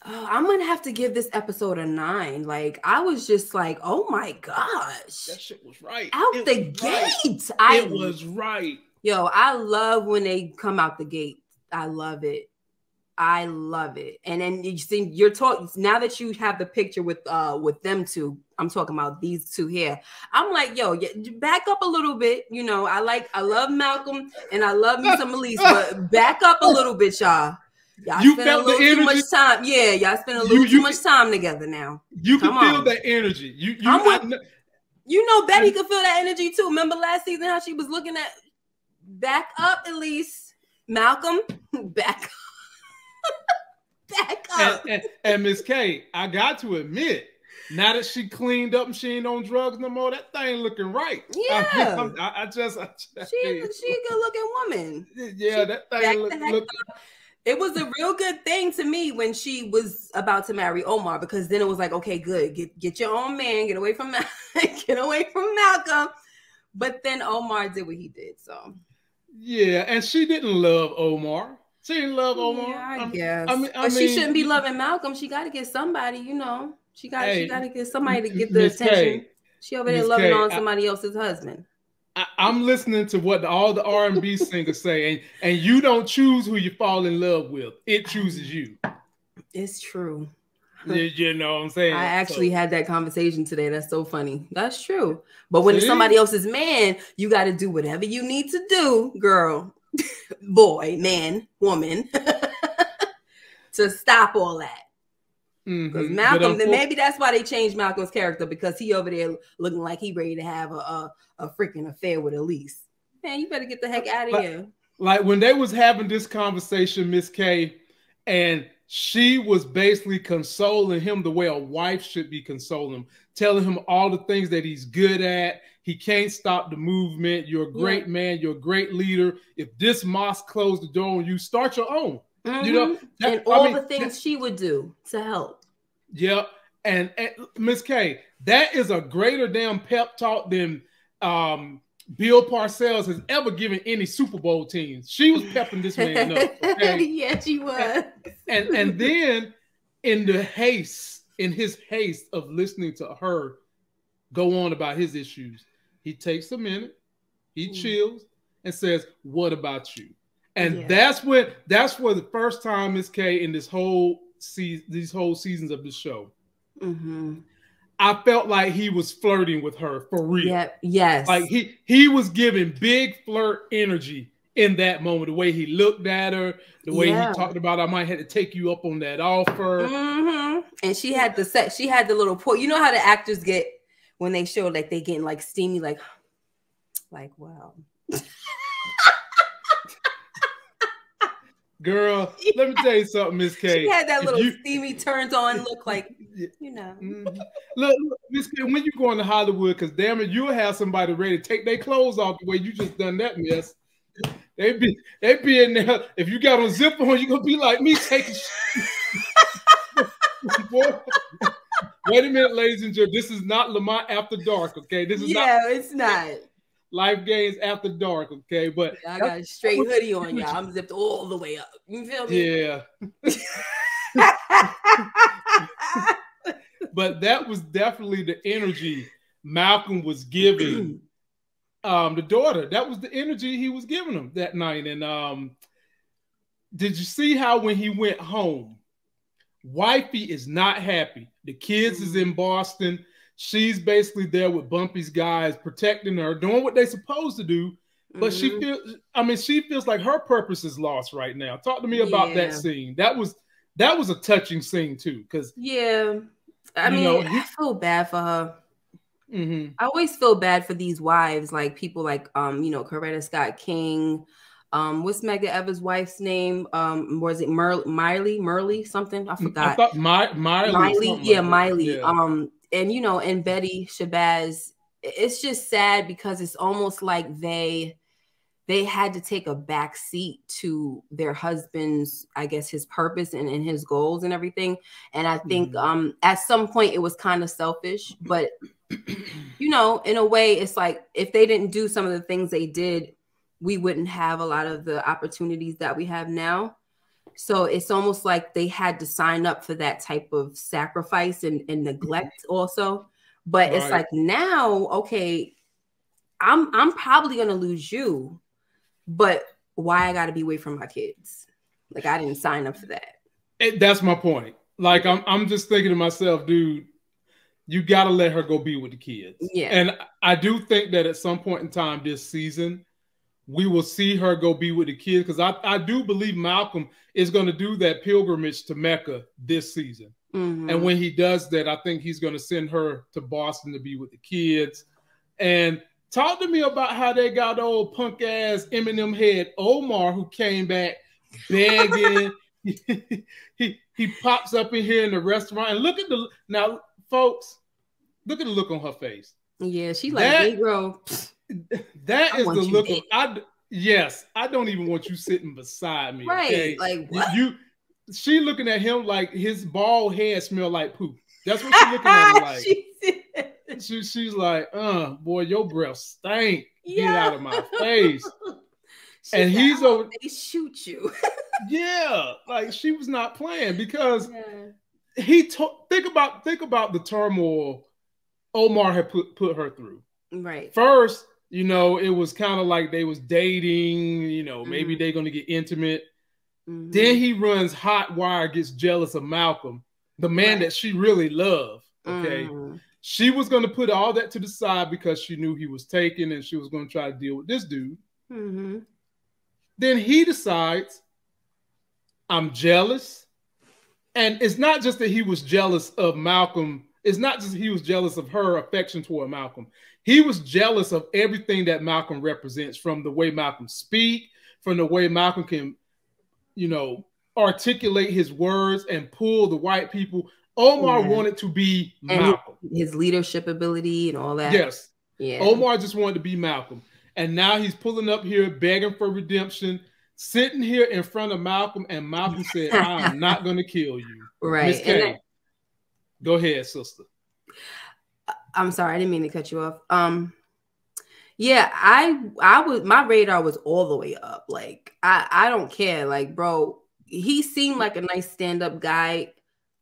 I'm gonna have to give this episode a 9. Like, I was just like, oh my gosh, that shit was right out the gate. It was right. Yo, I love when they come out the gate. I love it. I love it. And then you see, you're talking now that you have the picture with them two. I'm talking about these two here. I'm like, yo, back up a little bit. You know, I love Malcolm and I love me some Elise, but back up a little bit, y'all. Y'all spend a little too much time. Yeah, y'all spend a little too much time together now. You can feel that energy. You know, Betty could feel that energy too. Remember last season how she was looking at back up, Elise, Malcolm, back up. Back up. And Miss K, I got to admit, now that she cleaned up and she ain't on drugs no more, that thing looking right. Yeah. I just she a good looking woman. Yeah, that thing look. It was a real good thing to me when she was about to marry Omar, because then it was like, okay, good, get your own man, get away from Malcolm. But then Omar did what he did, so yeah, and she didn't love Omar. She didn't love Omar. Yeah, I guess. But she shouldn't be loving Malcolm. She got to get somebody, you know. She got to get somebody to get the attention. She over there loving on somebody else's husband. I'm listening to what all the R&B singers say, and you don't choose who you fall in love with. It chooses you. It's true. You know what I'm saying? I actually had that conversation today. That's so funny. That's true. But when it's somebody else's man, you got to do whatever you need to do, girl. Boy, man, woman, to stop all that. Because Malcolm, then maybe that's why they changed Malcolm's character, because he over there looking like he ready to have a freaking affair with Elise. Man, you better get the heck out of here. Like when they was having this conversation, Miss K, and she was basically consoling him the way a wife should be consoling him, telling him all the things that he's good at. He can't stop the movement. You're a great man. You're a great leader. If this mosque closed the door on you, start your own. You know, and all the things she would do to help. Yeah, and Miss K, that is a greater damn pep talk than Bill Parcells has ever given any Super Bowl teams. She was pepping this man up. Okay? Yeah, she was. And then in his haste of listening to her go on about his issues, he takes a minute, he chills, and says, "What about you?" And that's where the first time, Miss K, in these whole seasons of the show, I felt like he was flirting with her for real. Yeah, yes. Like he was giving big flirt energy in that moment. The way he looked at her, the way he talked about, I might have to take you up on that offer. And she had the little point. You know how the actors get when they show like they getting like steamy, like wow. Girl, let me tell you something, Miss K. She had that little steamy turns on look, like, you know. Look, Miss K, when you go into Hollywood, because damn it, you'll have somebody ready to take their clothes off the way you just done that mess. They be in there. If you got a zipper on, you're gonna be like me taking shit. Wait a minute, ladies and gentlemen. This is not LAmont After Dark, okay? This is it's not. Life Games After Dark, okay? But I got a straight hoodie on, y'all. I'm zipped all the way up. You feel me? Yeah. But that was definitely the energy Malcolm was giving the daughter. That was the energy he was giving them that night. And did you see how when he went home, wifey is not happy. The kids is in Boston. She's basically there with Bumpy's guys, protecting her, doing what they're supposed to do. But she feels like her purpose is lost right now. Talk to me about that scene. That was a touching scene too. Because I feel bad for her. I always feel bad for these wives, like people like Coretta Scott King. What's Medgar Evers' wife's name? Was it Miley something? I forgot. I thought Miley. Yeah, Miley. Yeah. And Betty Shabazz. It's just sad because it's almost like they had to take a back seat to their husband's, I guess, his purpose and his goals and everything. And I think at some point it was kind of selfish, but in a way, it's like if they didn't do some of the things they did, we wouldn't have a lot of the opportunities that we have now. So it's almost like they had to sign up for that type of sacrifice and neglect also. But it's like now, okay, I'm probably gonna lose you, but why I gotta be away from my kids? Like I didn't sign up for that. That's my point. Like I'm just thinking to myself, dude, you gotta let her go be with the kids. Yeah. And I do think that at some point in time this season, we will see her go be with the kids, because I do believe Malcolm is going to do that pilgrimage to Mecca this season. And when he does that, I think he's going to send her to Boston to be with the kids. And talk to me about how they got the old punk ass Eminem head Omar, who came back begging. he pops up in here in the restaurant, and look at the now, folks. Look at the look on her face. Yeah, she like, hey, bro. That is the look of yes, I don't even want you sitting beside me. Right. Okay? Like what? She looking at him like his bald head smell like poop. That's what she's looking at him like. She's like, boy, your breath stank. Yeah. Get out of my face. And he's over. They shoot you. Yeah, like she was not playing, because think about the turmoil Omar had put her through. Right. First, you know, it was kind of like they was dating, you know, maybe they're going to get intimate. Then he runs hot wire, gets jealous of Malcolm, the man that she really loved. Okay. She was going to put all that to the side because she knew he was taken, and she was going to try to deal with this dude. Then he decides, I'm jealous. And it's not just that he was jealous of Malcolm. It's not just he was jealous of her affection toward Malcolm. He was jealous of everything that Malcolm represents, from the way Malcolm speak, from the way Malcolm can, you know, articulate his words and pull the white people. Omar wanted to be Malcolm. His leadership ability and all that. Yes. Yeah. Omar just wanted to be Malcolm. And now he's pulling up here begging for redemption, sitting here in front of Malcolm, and Malcolm said, I am not going to kill you. Right. Miss K, go ahead, sister. I'm sorry, I didn't mean to cut you off. Yeah, I was, my radar was all the way up. Like, I don't care. Like, bro, he seemed like a nice stand-up guy,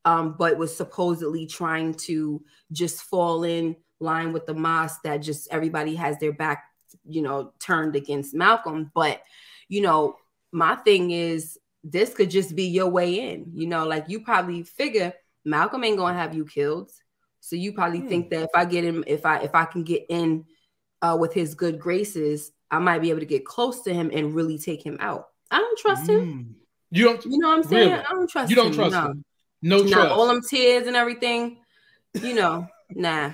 but was supposedly trying to just fall in line with the mosque that just everybody has their back, you know, turned against Malcolm. But, you know, my thing is, this could just be your way in. You know, like, you probably figure Malcolm ain't gonna have you killed. So you probably think that if I get him, if I can get in with his good graces, I might be able to get close to him and really take him out. I don't trust him. You don't. You know what I'm saying? Really? I don't trust him. You don't trust him. No trust. All them tears and everything. You know, nah.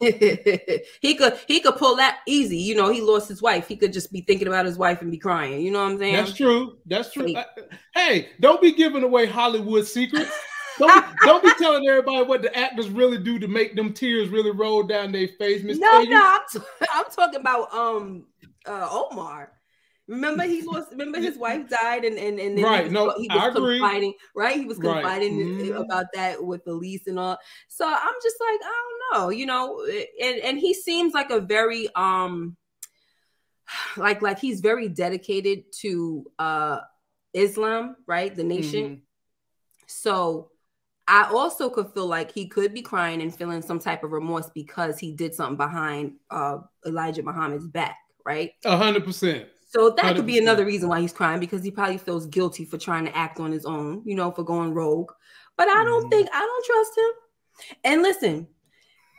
he could pull that easy. You know, he lost his wife. He could just be thinking about his wife and be crying. You know what I'm saying? That's true. That's true. Hey, don't be giving away Hollywood secrets. Don't be telling everybody what the actors really do to make them tears really roll down their face, Miss. No, I'm talking about Omar. Remember his wife died, and then he was confiding, right? He was confiding about that with Elise and all. So I'm just like, I don't know, you know, and he seems like a very like he's very dedicated to Islam, right? The nation. So I also could feel like he could be crying and feeling some type of remorse because he did something behind Elijah Muhammad's back, right? 100%. So that could be another reason why he's crying, because he probably feels guilty for trying to act on his own, you know, for going rogue. But I don't trust him. And listen,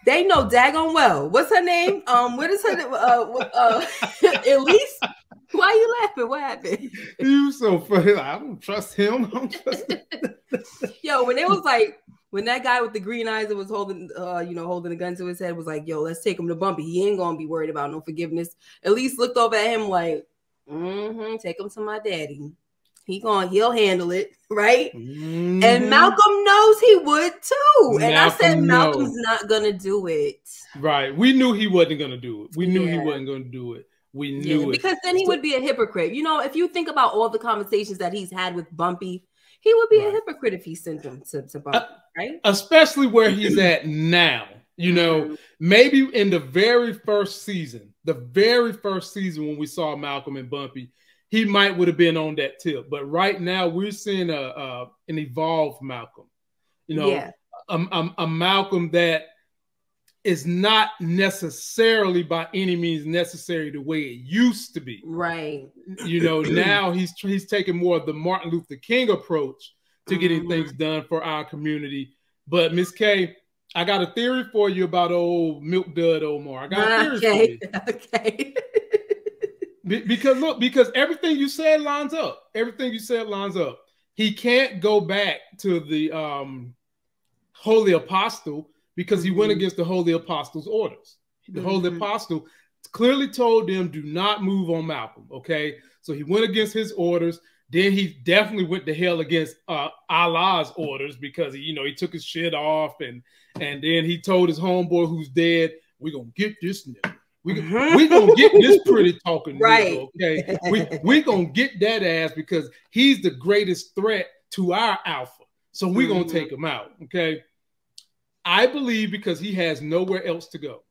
they know daggone well. What's her name? What is her Elise? Why are you laughing? What happened? You so funny. I don't trust him. I don't trust him. Yo, when it was like, when that guy with the green eyes that was holding, holding a gun to his head was like, yo, let's take him to Bumpy. He ain't gonna be worried about no forgiveness. At least looked over at him like, take him to my daddy. He'll handle it, right? And Malcolm knows he would too. And I said, Malcolm's not gonna do it. Right. We knew he wasn't gonna do it. We knew he wasn't gonna do it. We knew it. Because then he would be a hypocrite. You know, if you think about all the conversations that he's had with Bumpy, he would be a hypocrite if he sent them to Bumpy, right? Especially where he's at now. You know, maybe in the very first season when we saw Malcolm and Bumpy, he might would have been on that tip. But right now we're seeing an evolved Malcolm. You know, a Malcolm that is not necessarily by any means necessary the way it used to be. Right. You know, now he's taking more of the Martin Luther King approach to getting things done for our community. But Miss K, I got a theory for you about old Milk Dud Omar. I got a theory for you. Okay. Because look, because everything you said lines up. Everything you said lines up. He can't go back to the Holy Apostle because he went against the Holy Apostle's orders. The Holy Apostle clearly told them, do not move on Malcolm, okay? So he went against his orders. Then he definitely went to hell against Allah's orders because, you know, he took his shit off. And then he told his homeboy who's dead, we're going to get this nigga. We gonna get this pretty talking nigga, okay? We gonna get that ass because he's the greatest threat to our alpha. So we're gonna take him out, okay? I believe because he has nowhere else to go,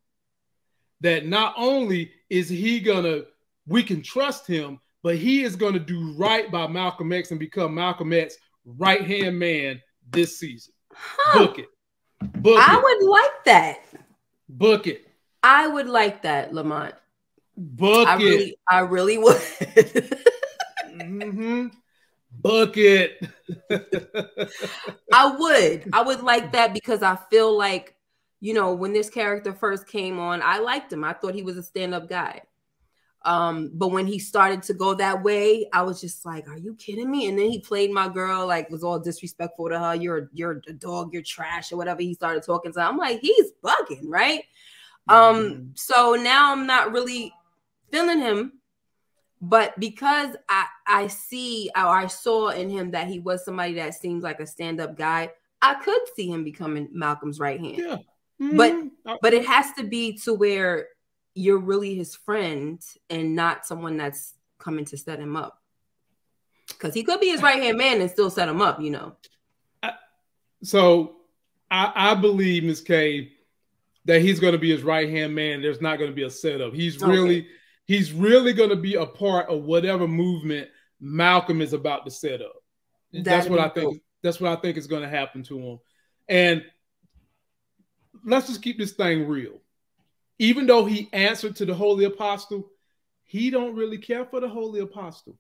that not only is we can trust him, but he is gonna do right by Malcolm X and become Malcolm X's right-hand man this season. Book it. I would like that. Book it. I would like that, LAmont. Bucket. I really would. Bucket. I would like that because I feel like, you know, when this character first came on, I liked him. I thought he was a stand-up guy. But when he started to go that way, I was just like, are you kidding me? And then he played my girl, like was all disrespectful to her. You're a dog, you're trash or whatever. He started talking to her. I'm like, he's bugging, right? So now I'm not really feeling him, but because I saw in him that he was somebody that seems like a stand-up guy, I could see him becoming Malcolm's right hand. Yeah. But it has to be to where you're really his friend and not someone that's coming to set him up. Because he could be his right-hand man and still set him up, you know. So I believe, Ms. K, that he's going to be his right-hand man. There's not going to be a setup. He's really going to be a part of whatever movement Malcolm is about to set up. That's what I think. That's what I think is going to happen to him. And let's just keep this thing real. Even though he answered to the Holy Apostle, he don't really care for the Holy Apostle.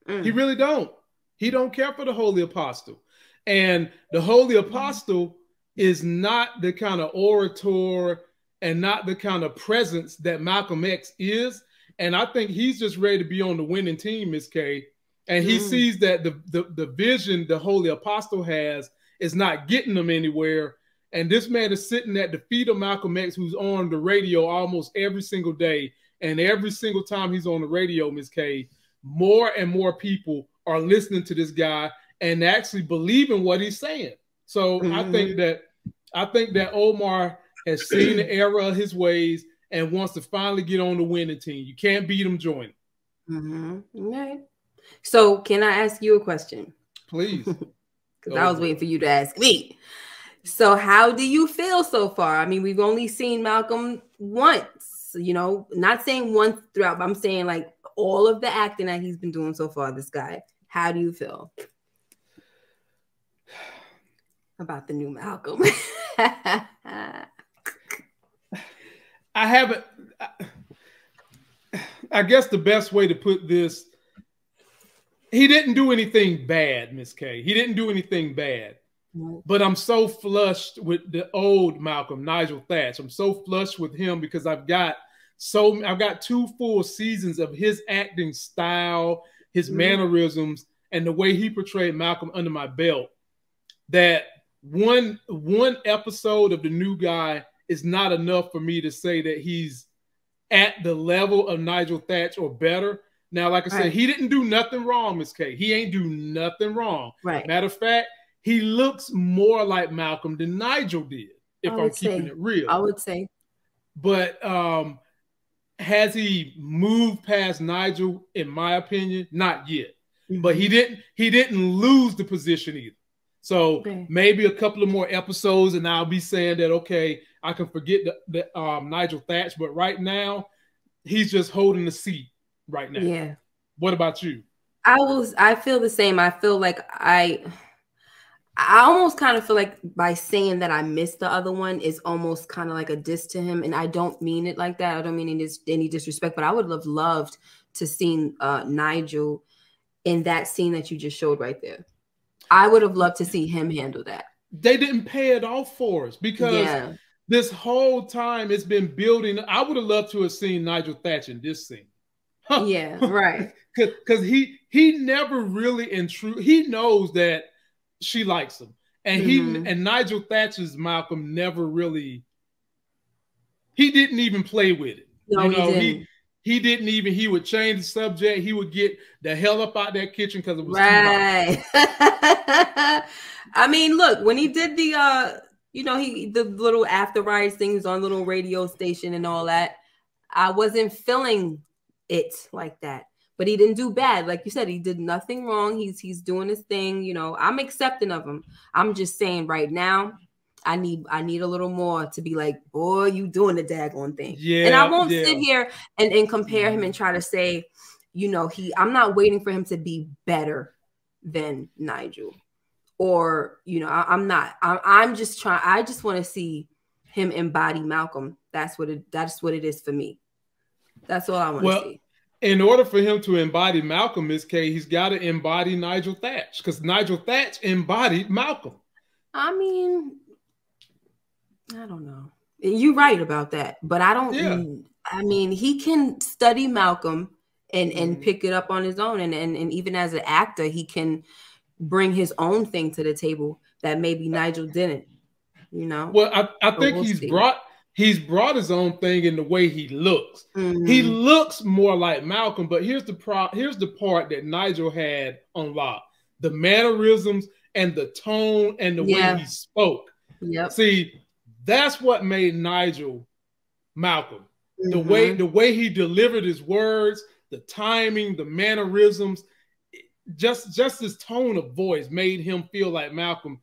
He really don't. He don't care for the Holy Apostle. And the Holy Apostle is not the kind of orator and not the kind of presence that Malcolm X is. And I think he's just ready to be on the winning team, Ms. K. And he sees that the vision the Holy Apostle has is not getting him anywhere. And this man is sitting at the feet of Malcolm X, who's on the radio almost every single day. And every single time he's on the radio, Ms. K, more and more people are listening to this guy and actually believing what he's saying. So I think that Omar has seen the error of his ways and wants to finally get on the winning team. You can't beat him, join him. Okay. So can I ask you a question? Please. Because I was waiting for you to ask me. So how do you feel so far? I mean, we've only seen Malcolm once, you know, not saying once throughout, but I'm saying like all of the acting that he's been doing so far, this guy. How do you feel about the new Malcolm? I guess the best way to put this, he didn't do anything bad, Miss K. He didn't do anything bad. But I'm so flushed with the old Malcolm, Nigel Thatch. I'm so flushed with him because I've got 2 full seasons of his acting style, his mannerisms, and the way he portrayed Malcolm under my belt. That one episode of the new guy is not enough for me to say that he's at the level of Nigel Thatch or better. Now, like I said, he didn't do nothing wrong, Miss K. He ain't do nothing wrong. Right. Matter of fact, he looks more like Malcolm than Nigel did, if I'm keeping it real. I would say. But has he moved past Nigel, in my opinion? Not yet. But he didn't lose the position either. So maybe a couple of more episodes and I'll be saying that, okay, I can forget the Nigel Thatch. But right now, he's just holding the seat right now. Yeah. What about you? I feel the same. I feel like I almost kind of feel like by saying that I missed the other one is almost kind of like a diss to him. And I don't mean it like that. I don't mean any disrespect, but I would have loved to see Nigel in that scene that you just showed right there. I would have loved to see him handle that. They didn't pay it off for us because this whole time it's been building. I would have loved to have seen Nigel Thatch in this scene. Yeah, right. Because he never really he knows that she likes him, and and Nigel Thatcher's Malcolm never really. He didn't even play with it. No, he didn't even. He would change the subject. He would get the hell up out that kitchen because it was too hot. I mean, look, when he did the the little after rides things on little radio station and all that, I wasn't feeling it like that. But he didn't do bad. Like you said, he did nothing wrong. He's doing his thing. You know, I'm accepting of him. I'm just saying right now, I need a little more to be like, boy, you doing the daggone thing. Yeah. And I won't sit here and compare him and try to say, you know, I'm not waiting for him to be better than Nigel. Or, you know, I'm just trying. I just want to see him embody Malcolm. That's what it is for me. That's all I want to see. In order for him to embody Malcolm, Ms. K, he's got to embody Nigel Thatch because Nigel Thatch embodied Malcolm. I mean, I don't know. You're right about that, but I don't. Yeah. I mean, he can study Malcolm and pick it up on his own, and even as an actor, he can bring his own thing to the table that maybe Nigel didn't. You know. Well, I think he's brought his own thing in the way he looks. He looks more like Malcolm, but here's the part that Nigel had unlocked: the mannerisms and the tone and the way he spoke. Yep. See, that's what made Nigel Malcolm. The way he delivered his words, the timing, the mannerisms, just his tone of voice made him feel like Malcolm.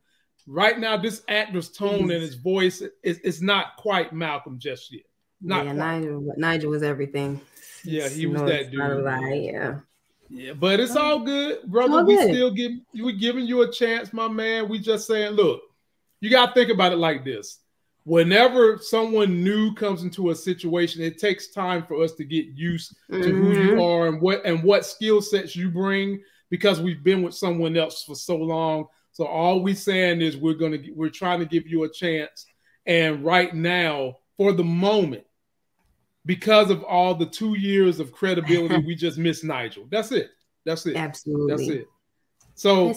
Right now, this actor's tone and his voice is not quite Malcolm just yet. Nigel was everything. Yeah, he was that dude. Not a lie, yeah, but it's all good, brother. We're giving you a chance, my man. We just saying, look, you got to think about it like this. Whenever someone new comes into a situation, it takes time for us to get used to who you are and what skill sets you bring because we've been with someone else for so long. So all we saying is we're trying to give you a chance. And right now, for the moment, because of all the 2 years of credibility, we just miss Nigel. That's it. Absolutely. That's it. So